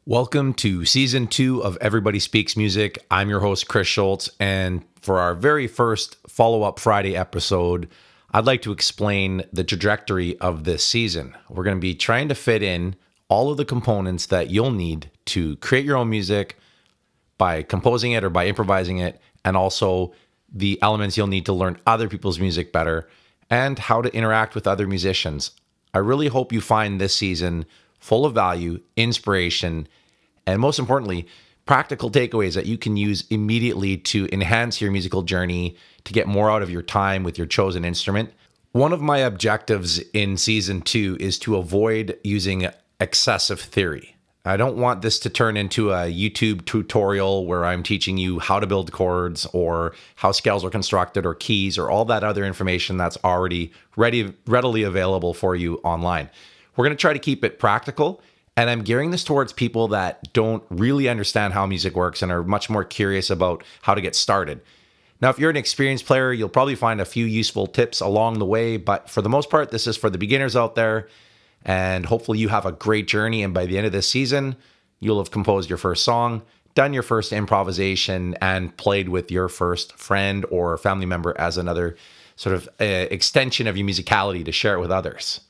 Welcome to Season 2 of Everybody Speaks Music. I'm your host, Kris Schulz, and for our very first follow-up Friday episode, I'd like to explain the trajectory of this season. We're going to be trying to fit in all of the components that you'll need to create your own music by composing it or by improvising it, and also the elements you'll need to learn other people's music better and how to interact with other musicians. I really hope you find this season full of value, inspiration, and most importantly, practical takeaways that you can use immediately to enhance your musical journey, to get more out of your time with your chosen instrument. One of my objectives in Season 2 is to avoid using excessive theory. I don't want this to turn into a YouTube tutorial where I'm teaching you how to build chords or how scales are constructed or keys or all that other information that's already readily available for you online. We're going to try to keep it practical, and I'm gearing this towards people that don't really understand how music works and are much more curious about how to get started. Now, if you're an experienced player, you'll probably find a few useful tips along the way, but for the most part, this is for the beginners out there, and hopefully you have a great journey, and by the end of this season, you'll have composed your first song, done your first improvisation, and played with your first friend or family member as another sort of extension of your musicality to share it with others.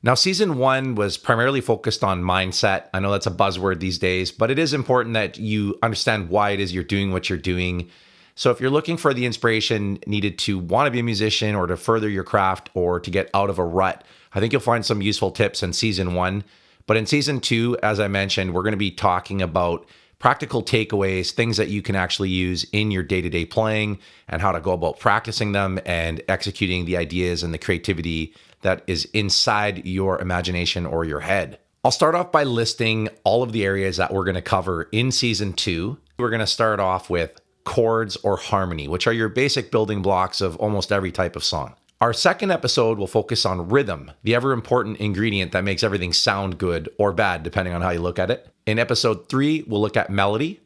Now, Season 1 was primarily focused on mindset. I know that's a buzzword these days, but it is important that you understand why it is you're doing what you're doing. So if you're looking for the inspiration needed to want to be a musician or to further your craft or to get out of a rut, I think you'll find some useful tips in Season 1. But in Season 2, as I mentioned, we're going to be talking about practical takeaways, things that you can actually use in your day-to-day playing and how to go about practicing them and executing the ideas and the creativity that is inside your imagination or your head. I'll start off by listing all of the areas that we're going to cover in Season 2. We're going to start off with chords or harmony, which are your basic building blocks of almost every type of song. Our second episode will focus on rhythm, the ever-important ingredient that makes everything sound good or bad, depending on how you look at it. In Episode 3, we'll look at melody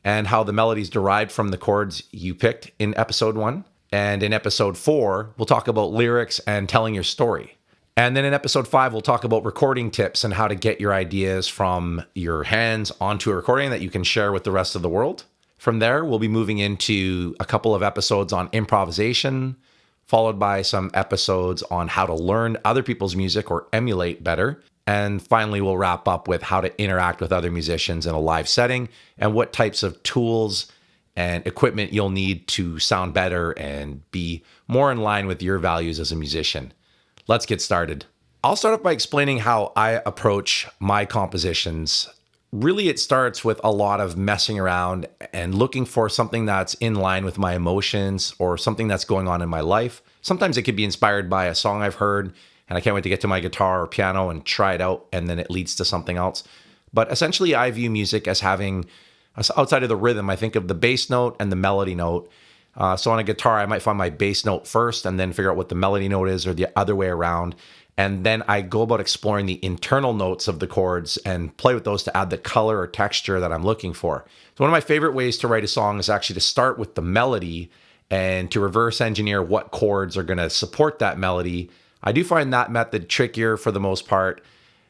and how the melody is derived from the chords you picked in Episode 1. And in Episode 4, we'll talk about lyrics and telling your story. And then in Episode 5, we'll talk about recording tips and how to get your ideas from your hands onto a recording that you can share with the rest of the world. From there, we'll be moving into a couple of episodes on improvisation, followed by some episodes on how to learn other people's music or emulate better. And finally, we'll wrap up with how to interact with other musicians in a live setting and what types of tools and equipment you'll need to sound better and be more in line with your values as a musician. Let's get started. I'll start off by explaining how I approach my compositions. Really, it starts with a lot of messing around and looking for something that's in line with my emotions or something that's going on in my life. Sometimes it could be inspired by a song I've heard, and I can't wait to get to my guitar or piano and try it out, and then it leads to something else. But essentially, I view music as having, outside of the rhythm, I think of the bass note and the melody note. So on a guitar, I might find my bass note first and then figure out what the melody note is, or the other way around. And then I go about exploring the internal notes of the chords and play with those to add the color or texture that I'm looking for. So one of my favorite ways to write a song is actually to start with the melody and to reverse engineer what chords are going to support that melody. I do find that method trickier for the most part.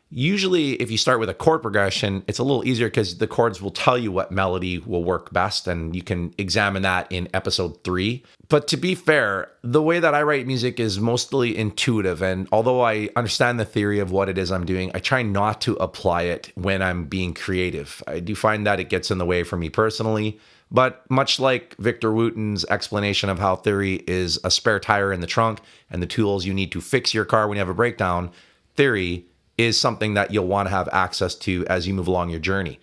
Usually, if you start with a chord progression, it's a little easier because the chords will tell you what melody will work best, and you can examine that in Episode 3. But to be fair, the way that I write music is mostly intuitive, and although I understand the theory of what it is I'm doing, I try not to apply it when I'm being creative. I do find that it gets in the way for me personally, but much like Victor Wooten's explanation of how theory is a spare tire in the trunk and the tools you need to fix your car when you have a breakdown, theory is something that you'll want to have access to as you move along your journey.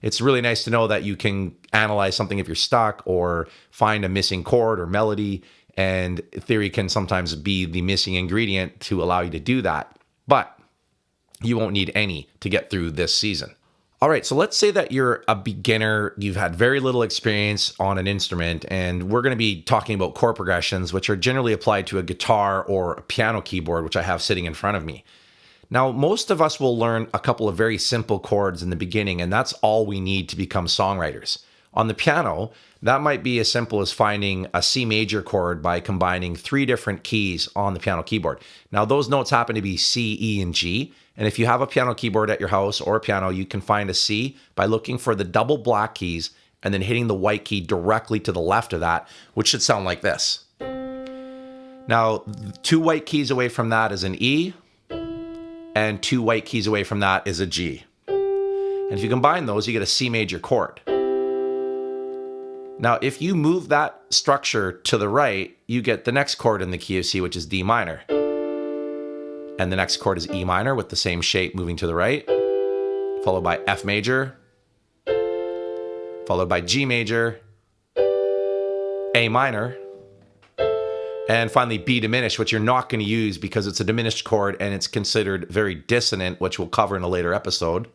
It's really nice to know that you can analyze something if you're stuck or find a missing chord or melody, and theory can sometimes be the missing ingredient to allow you to do that. But you won't need any to get through this season. All right, so let's say that you're a beginner, you've had very little experience on an instrument, and we're going to be talking about chord progressions, which are generally applied to a guitar or a piano keyboard, which I have sitting in front of me. Now, most of us will learn a couple of very simple chords in the beginning, and that's all we need to become songwriters. On the piano, that might be as simple as finding a C major chord by combining 3 different keys on the piano keyboard. Now, those notes happen to be C, E, and G. And if you have a piano keyboard at your house or a piano, you can find a C by looking for the double black keys and then hitting the white key directly to the left of that, which should sound like this. Now, 2 white keys away from that is an E, and 2 white keys away from that is a G. And if you combine those, you get a C major chord. Now, if you move that structure to the right, you get the next chord in the key of C, which is D minor. And the next chord is E minor with the same shape moving to the right, followed by F major, followed by G major, A minor, and finally B diminished, which you're not going to use because it's a diminished chord and it's considered very dissonant, which we'll cover in a later episode.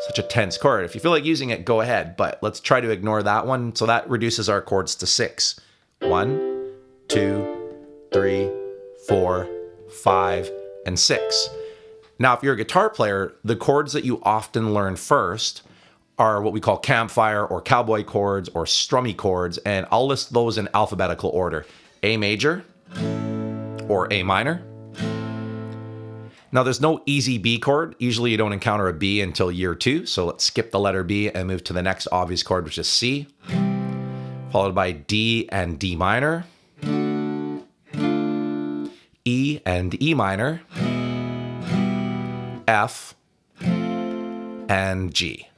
Such a tense chord. If you feel like using it, go ahead, but let's try to ignore that one. So that reduces our chords to 6. 1, 2, 3, 4, 5, and 6. Now, if you're a guitar player, the chords that you often learn first are what we call campfire or cowboy chords or strummy chords, and I'll list those in alphabetical order. A major or A minor. Now, there's no easy B chord. Usually you don't encounter a B until year 2, so let's skip the letter B and move to the next obvious chord, which is C, followed by D and D minor, E and E minor, F, and G,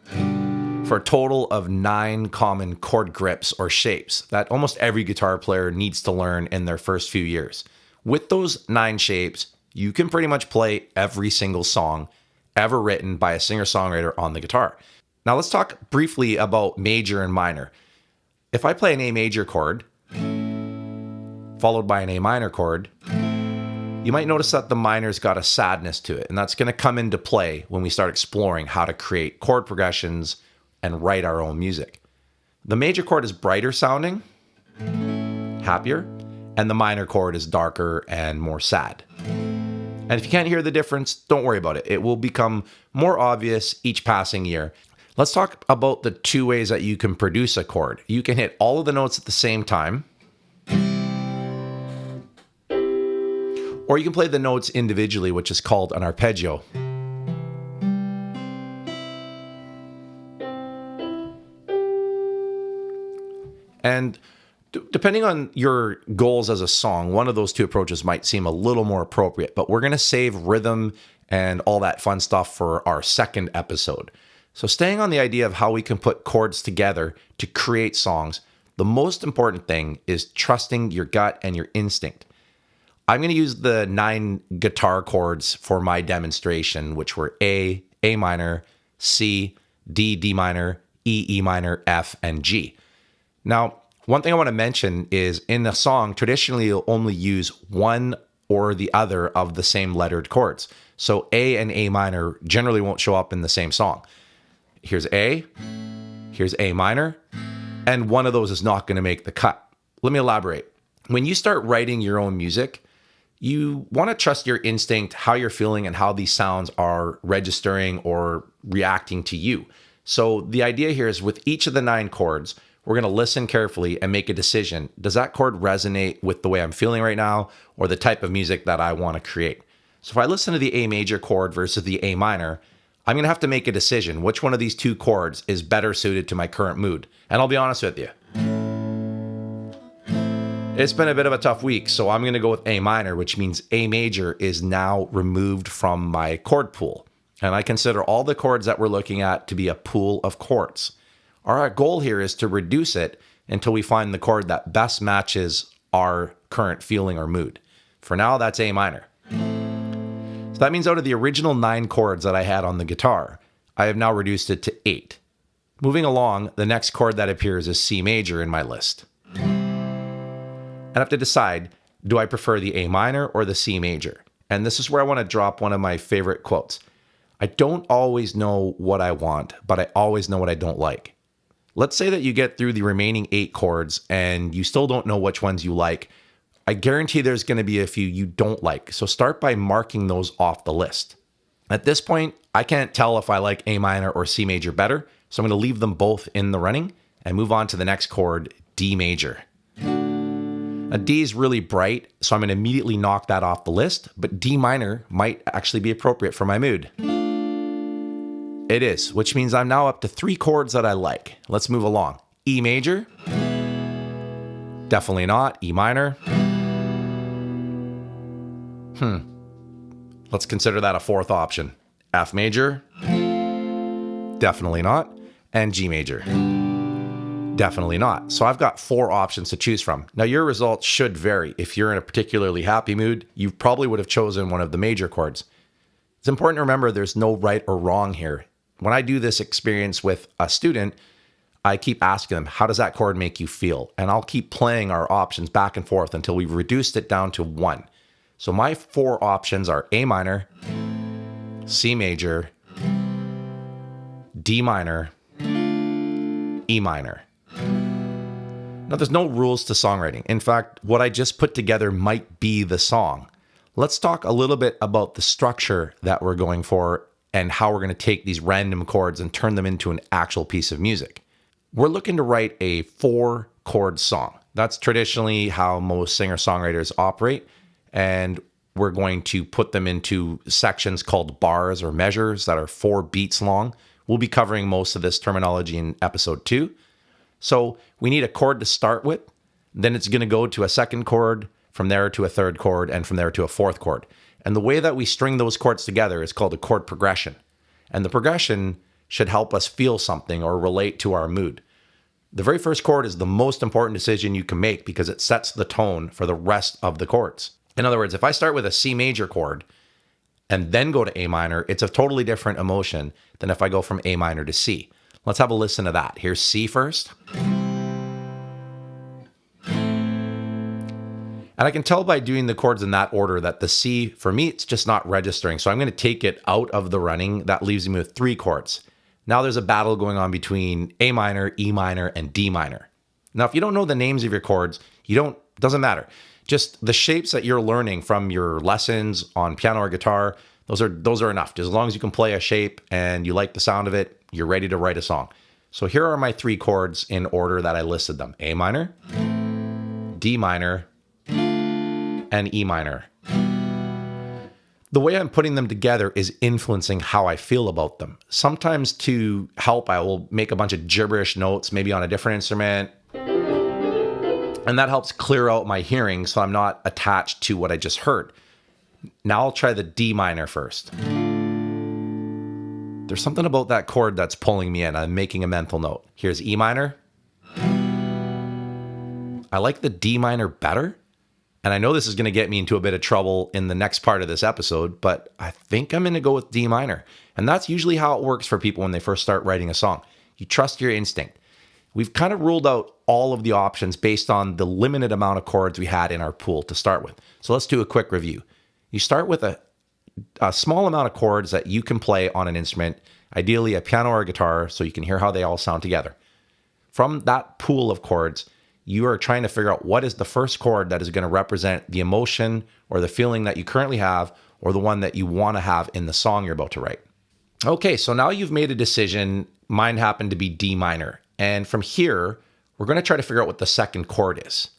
for a total of 9 common chord grips or shapes that almost every guitar player needs to learn in their first few years. With those 9 shapes, you can pretty much play every single song ever written by a singer-songwriter on the guitar. Now let's talk briefly about major and minor. If I play an A major chord, followed by an A minor chord, you might notice that the minor's got a sadness to it, and that's going to come into play when we start exploring how to create chord progressions and write our own music. The major chord is brighter sounding, happier, and the minor chord is darker and more sad. And if you can't hear the difference, don't worry about it. It will become more obvious each passing year. Let's talk about the 2 ways that you can produce a chord. You can hit all of the notes at the same time, or you can play the notes individually, which is called an arpeggio. And depending on your goals as a song, one of those 2 approaches might seem a little more appropriate, but we're going to save rhythm and all that fun stuff for our second episode. So staying on the idea of how we can put chords together to create songs, the most important thing is trusting your gut and your instinct. I'm going to use the 9 guitar chords for my demonstration, which were A, A minor, C, D, D minor, E, E minor, F, and G. Now, one thing I want to mention is in a song, traditionally you'll only use one or the other of the same lettered chords. So A and A minor generally won't show up in the same song. Here's A minor, and one of those is not going to make the cut. Let me elaborate. When you start writing your own music, you want to trust your instinct, how you're feeling, and how these sounds are registering or reacting to you. So the idea here is with each of the 9 chords, we're going to listen carefully and make a decision. Does that chord resonate with the way I'm feeling right now or the type of music that I want to create? So if I listen to the A major chord versus the A minor, I'm going to have to make a decision. Which one of these 2 chords is better suited to my current mood? And I'll be honest with you, it's been a bit of a tough week, so I'm going to go with A minor, which means A major is now removed from my chord pool. And I consider all the chords that we're looking at to be a pool of chords. Our goal here is to reduce it until we find the chord that best matches our current feeling or mood. For now, that's A minor. So that means out of the original 9 chords that I had on the guitar, I have now reduced it to 8. Moving along, the next chord that appears is C major in my list. I have to decide, do I prefer the A minor or the C major? And this is where I want to drop one of my favorite quotes. I don't always know what I want, but I always know what I don't like. Let's say that you get through the remaining 8 chords and you still don't know which ones you like. I guarantee there's going to be a few you don't like. So start by marking those off the list. At this point, I can't tell if I like A minor or C major better, so I'm going to leave them both in the running and move on to the next chord, D major. Now, D is really bright, so I'm going to immediately knock that off the list, but D minor might actually be appropriate for my mood. It is, which means I'm now up to 3 chords that I like. Let's move along. E major. Definitely not. E minor. Let's consider that a 4th option. F major. Definitely not. And G major. Definitely not. So I've got 4 options to choose from. Now your results should vary. If you're in a particularly happy mood, you probably would have chosen one of the major chords. It's important to remember there's no right or wrong here. When I do this experience with a student, I keep asking them, how does that chord make you feel? And I'll keep playing our options back and forth until we've reduced it down to 1. So my 4 options are A minor, C major, D minor, E minor. Now, there's no rules to songwriting. In fact, what I just put together might be the song. Let's talk a little bit about the structure that we're going for and how we're going to take these random chords and turn them into an actual piece of music. We're looking to write a 4-chord song. That's traditionally how most singer-songwriters operate, and we're going to put them into sections called bars or measures that are 4 beats long. We'll be covering most of this terminology in episode 2. So we need a chord to start with, then it's going to go to a 2nd chord, from there to a 3rd chord, and from there to a 4th chord. And the way that we string those chords together is called a chord progression. And the progression should help us feel something or relate to our mood. The very first chord is the most important decision you can make because it sets the tone for the rest of the chords. In other words, if I start with a C major chord and then go to A minor, it's a totally different emotion than if I go from A minor to C. Let's have a listen to that. Here's C first. And I can tell by doing the chords in that order that the C, for me, it's just not registering. So I'm going to take it out of the running. That leaves me with 3 chords. Now there's a battle going on between A minor, E minor, and D minor. Now, if you don't know the names of your chords, doesn't matter. Just the shapes that you're learning from your lessons on piano or guitar, those are enough. Just as long as you can play a shape and you like the sound of it, you're ready to write a song. So here are my 3 chords in order that I listed them. A minor, D minor, and E minor. The way I'm putting them together is influencing how I feel about them. Sometimes to help, I will make a bunch of gibberish notes, maybe on a different instrument, and that helps clear out my hearing so I'm not attached to what I just heard. Now I'll try the D minor first. There's something about that chord that's pulling me in. I'm making a mental note. Here's E minor. I like the D minor better. And I know this is going to get me into a bit of trouble in the next part of this episode, but I think I'm going to go with D minor. And that's usually how it works for people when they first start writing a song. You trust your instinct. We've kind of ruled out all of the options based on the limited amount of chords we had in our pool to start with. So let's do a quick review. You start with a small amount of chords that you can play on an instrument, ideally a piano or a guitar, so you can hear how they all sound together. From that pool of chords, you are trying to figure out what is the first chord that is going to represent the emotion or the feeling that you currently have or the one that you want to have in the song you're about to write. Okay, so now you've made a decision. Mine happened to be D minor. And from here, we're going to try to figure out what the second chord is.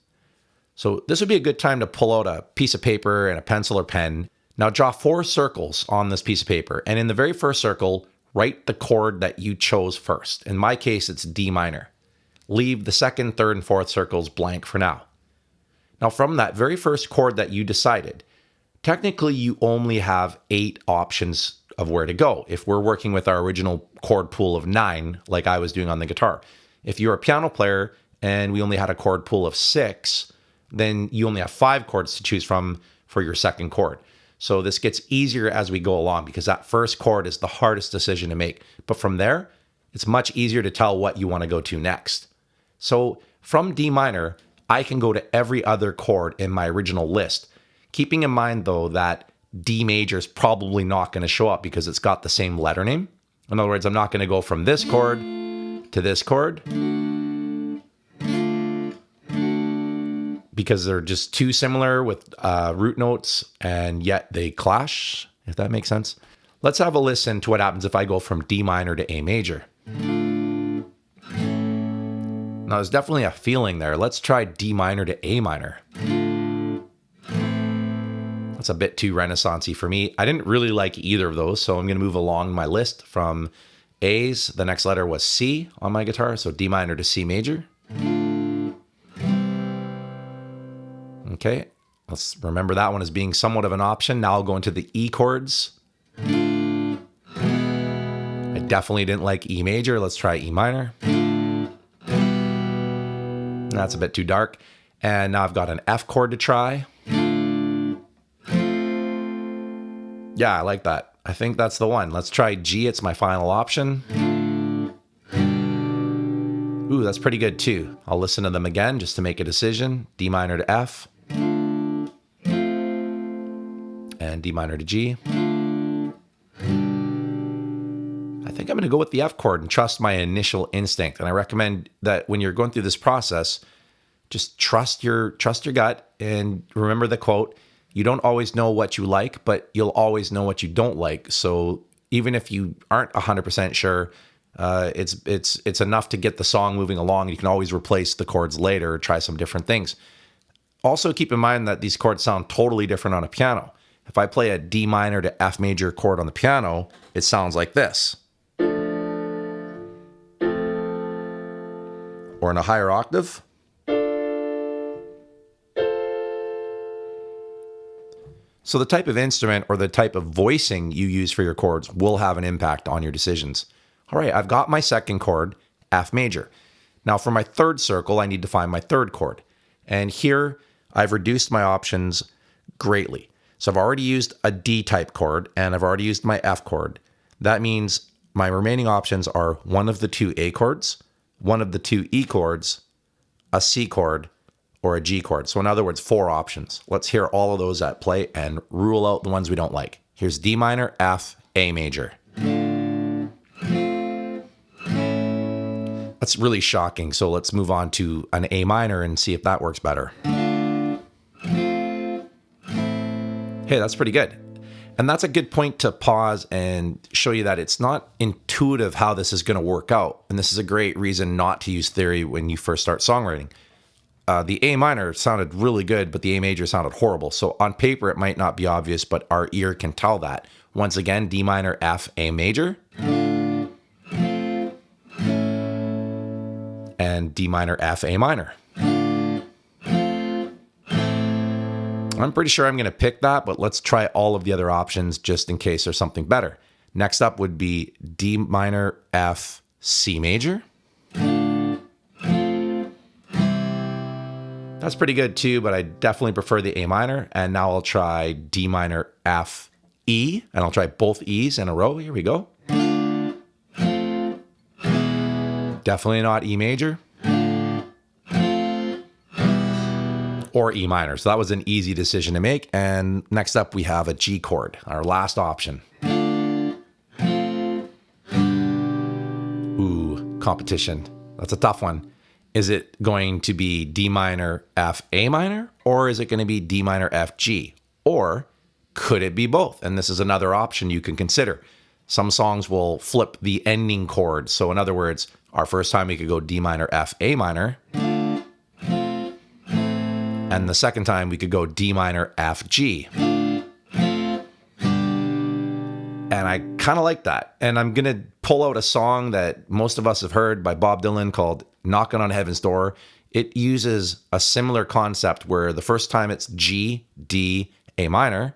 So this would be a good time to pull out a piece of paper and a pencil or pen. Now draw 4 circles on this piece of paper. And in the very first circle, write the chord that you chose first. In my case, it's D minor. Leave the 2nd, 3rd, and 4th circles blank for now. Now from that very first chord that you decided, technically you only have 8 options of where to go. If we're working with our original chord pool of 9, like I was doing on the guitar. If you're a piano player and we only had a chord pool of 6, then you only have 5 chords to choose from for your second chord. So this gets easier as we go along because that first chord is the hardest decision to make. But from there, it's much easier to tell what you want to go to next. So from D minor, I can go to every other chord in my original list, keeping in mind though that D major is probably not going to show up because it's got the same letter name. In other words, I'm not going to go from this chord to this chord because they're just too similar with root notes and yet they clash, if that makes sense. Let's have a listen to what happens if I go from D minor to A major. Now, there's definitely a feeling there. Let's try D minor to A minor. That's a bit too Renaissance-y for me. I didn't really like either of those, so I'm going to move along my list from A's. The next letter was C on my guitar, so D minor to C major. Okay, let's remember that one as being somewhat of an option. Now I'll go into the E chords. I definitely didn't like E major. Let's try E minor. That's a bit too dark. And now I've got an F chord to try. Yeah, I like that. I think that's the one. Let's try G. It's my final option. Ooh, that's pretty good too. I'll listen to them again just to make a decision. D minor to F. And D minor to G. I think I'm going to go with the F chord and trust my initial instinct. And I recommend that when you're going through this process, just trust your gut and remember the quote, you don't always know what you like, but you'll always know what you don't like. So even if you aren't 100% sure, it's enough to get the song moving along. You can always replace the chords later or try some different things. Also keep in mind that these chords sound totally different on a piano. If I play a D minor to F major chord on the piano, it sounds like this. Or in a higher octave. So the type of instrument or the type of voicing you use for your chords will have an impact on your decisions. All right, I've got my second chord, F major. Now for my third circle, I need to find my third chord. And here I've reduced my options greatly. So I've already used a D type chord and I've already used my F chord. That means my remaining options are one of the two A chords, one of the two E chords, a C chord, or a G chord. So in other words, 4 options. Let's hear all of those at play and rule out the ones we don't like. Here's D minor, F, A major. That's really shocking. So let's move on to an A minor and see if that works better. Hey, that's pretty good. And that's a good point to pause and show you that it's not intuitive how this is going to work out. And this is a great reason not to use theory when you first start songwriting. The A minor sounded really good, but the A major sounded horrible. So on paper, it might not be obvious, but our ear can tell that. Once again, D minor, F, A major. And D minor, F, A minor. I'm pretty sure I'm going to pick that, but let's try all of the other options just in case there's something better. Next up would be D minor, F, C major. That's pretty good too, but I definitely prefer the A minor. And now I'll try D minor, F, E, and I'll try both E's in a row. Here we go. Definitely not E major. Or E minor. So that was an easy decision to make. And next up, we have a G chord, our last option. Ooh, competition. That's a tough one. Is it going to be D minor, F, A minor? Or is it going to be D minor, F, G? Or could it be both? And this is another option you can consider. Some songs will flip the ending chord. So in other words, our first time we could go D minor, F, A minor. And the second time we could go D minor, F, G. And I kind of like that. And I'm going to pull out a song that most of us have heard by Bob Dylan called Knockin' on Heaven's Door. It uses a similar concept where the first time it's G, D, A minor,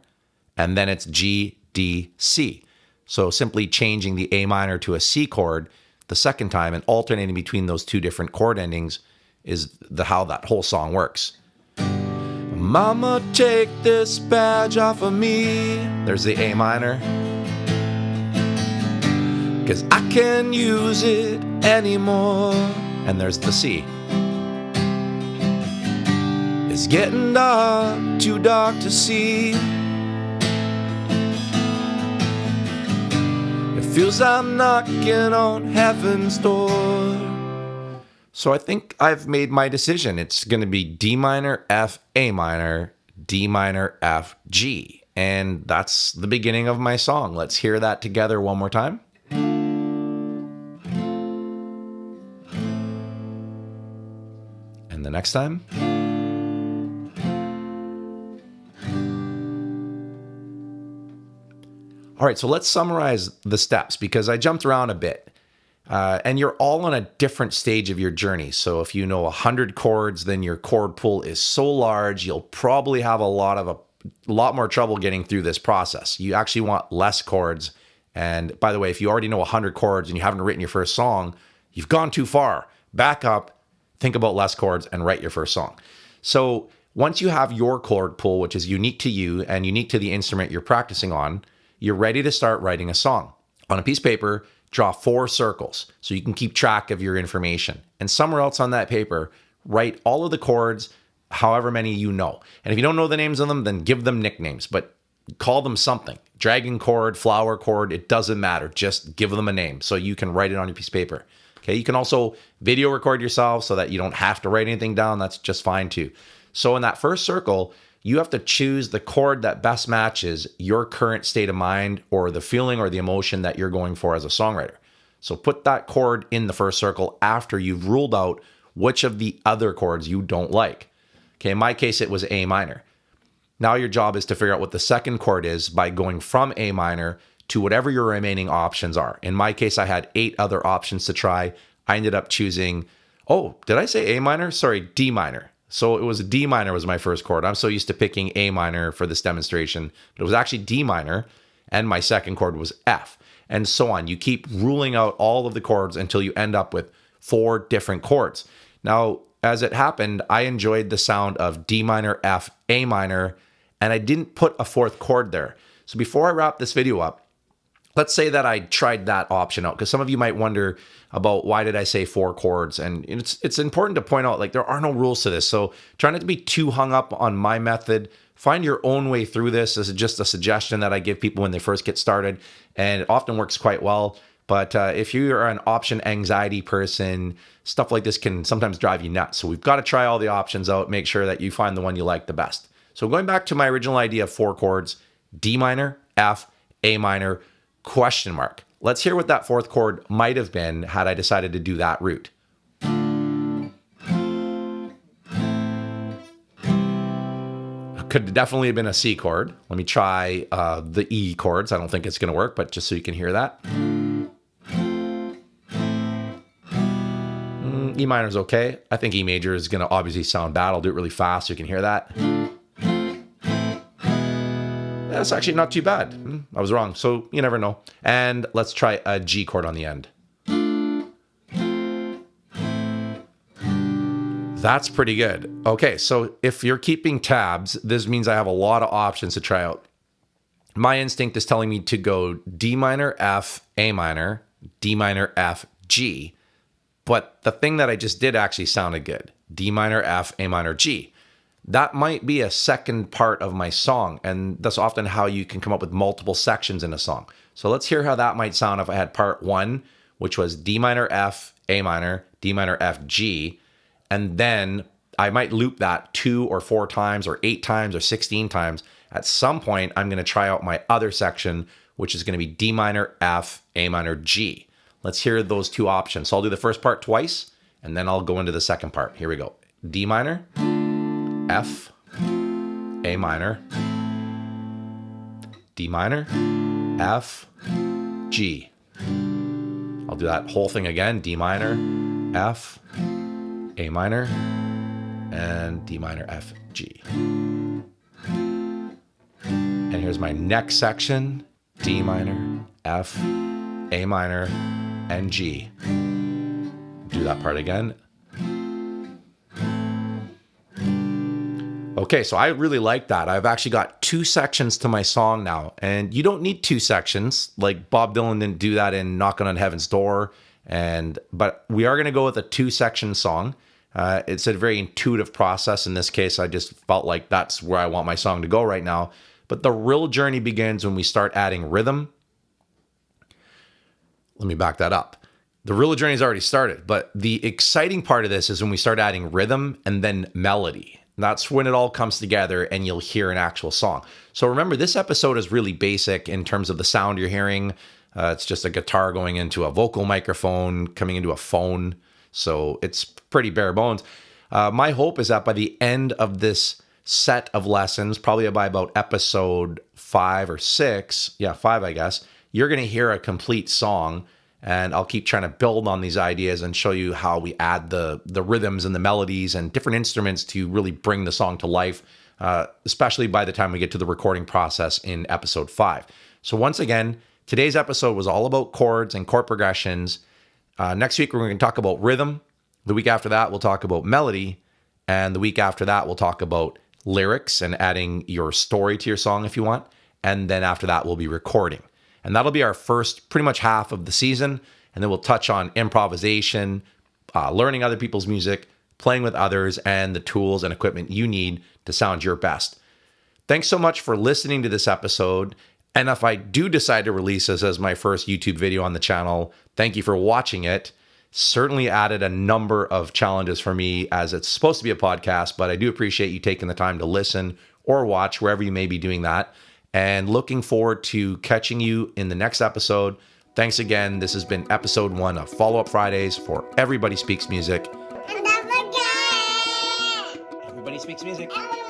and then it's G, D, C. So simply changing the A minor to a C chord the second time and alternating between those two different chord endings is how that whole song works. Mama, take this badge off of me. There's the A minor. 'Cause I can't use it anymore. And there's the C. It's getting dark, too dark to see. It feels I'm knocking on heaven's door. So I think I've made my decision. It's going to be D minor, F, A minor, D minor, F, G. And that's the beginning of my song. Let's hear that together one more time. And the next time. All right, so let's summarize the steps because I jumped around a bit. And you're all on a different stage of your journey. So if you know 100 chords, then your chord pool is so large, you'll probably have a lot more trouble getting through this process. You actually want less chords. And by the way, if you already know 100 chords and you haven't written your first song, you've gone too far. Back up, think about less chords, and write your first song. So once you have your chord pool, which is unique to you and unique to the instrument you're practicing on, you're ready to start writing a song. On a piece of paper, draw 4 circles so you can keep track of your information. And somewhere else on that paper, write all of the chords, however many you know. And if you don't know the names of them, then give them nicknames, but call them something. Dragon chord, flower chord, it doesn't matter. Just give them a name so you can write it on your piece of paper. Okay, you can also video record yourself so that you don't have to write anything down. That's just fine too. So in that first circle, you have to choose the chord that best matches your current state of mind or the feeling or the emotion that you're going for as a songwriter. So put that chord in the first circle after you've ruled out which of the other chords you don't like. Okay, in my case, it was A minor. Now your job is to figure out what the second chord is by going from A minor to whatever your remaining options are. In my case, I had 8 other options to try. I ended up choosing, did I say A minor? Sorry, D minor. So it was D minor was my first chord. I'm so used to picking A minor for this demonstration, but it was actually D minor, and my second chord was F, and so on. You keep ruling out all of the chords until you end up with 4 different chords. Now, as it happened, I enjoyed the sound of D minor, F, A minor, and I didn't put a 4th chord there. So before I wrap this video up, let's say that I tried that option out, because some of you might wonder about why did I say 4 chords? And it's important to point out, like, there are no rules to this. So try not to be too hung up on my method. Find your own way through this. This is just a suggestion that I give people when they first get started, and it often works quite well. But if you are an option anxiety person, stuff like this can sometimes drive you nuts. So we've got to try all the options out, make sure that you find the one you like the best. So going back to my original idea of 4 chords, D minor, F, A minor, question mark. Let's hear what that 4th chord might have been had I decided to do that route. It could definitely have been a C chord. Let me try the E chords. I don't think it's going to work, but just so you can hear that. E minor is okay. I think E major is going to obviously sound bad. I'll do it really fast so you can hear that. That's actually not too bad. I was wrong, so you never know. And let's try a G chord on the end. That's pretty good. Okay, so if you're keeping tabs, this means I have a lot of options to try out. My instinct is telling me to go D minor, F, A minor, D minor, F, G. But the thing that I just did actually sounded good. D minor, F, A minor, G. That might be a second part of my song, and that's often how you can come up with multiple sections in a song. So let's hear how that might sound if I had part 1, which was D minor, F, A minor, D minor, F, G, and then I might loop that 2 or 4 times or 8 times or 16 times. At some point, I'm going to try out my other section, which is going to be D minor, F, A minor, G. Let's hear those 2 options. So I'll do the first part twice, and then I'll go into the second part. Here we go. D minor, F, A minor, D minor, F, G. I'll do that whole thing again. D minor, F, A minor, and D minor, F, G. And here's my next section. D minor, F, A minor, and G. Do that part again. Okay, so I really like that. I've actually got 2 sections to my song now, and you don't need 2 sections. Like Bob Dylan didn't do that in Knocking on Heaven's Door, but we are going to go with a 2-section song. It's a very intuitive process. In this case, I just felt like that's where I want my song to go right now. But the real journey begins when we start adding rhythm. Let me back that up. The real journey has already started, but the exciting part of this is when we start adding rhythm and then melody. That's when it all comes together and you'll hear an actual song. So remember, this episode is really basic in terms of the sound you're hearing. It's just a guitar going into a vocal microphone, coming into a phone. So it's pretty bare bones. My hope is that by the end of this set of lessons, probably by about episode 5 or 6, 5, I guess, you're going to hear a complete song. And I'll keep trying to build on these ideas and show you how we add the rhythms and the melodies and different instruments to really bring the song to life, especially by the time we get to the recording process in episode 5. So once again, today's episode was all about chords and chord progressions. Next week, we're going to talk about rhythm. The week after that, we'll talk about melody. And the week after that, we'll talk about lyrics and adding your story to your song if you want. And then after that, we'll be recording. And that'll be our first pretty much half of the season. And then we'll touch on improvisation, learning other people's music, playing with others, and the tools and equipment you need to sound your best. Thanks so much for listening to this episode. And if I do decide to release this as my first YouTube video on the channel, thank you for watching it. Certainly added a number of challenges for me as it's supposed to be a podcast, but I do appreciate you taking the time to listen or watch wherever you may be doing that. And looking forward to catching you in the next episode. Thanks again. This has been episode 1 of Follow Up Fridays for Everybody Speaks Music. And don't forget, Everybody Speaks Music. everybody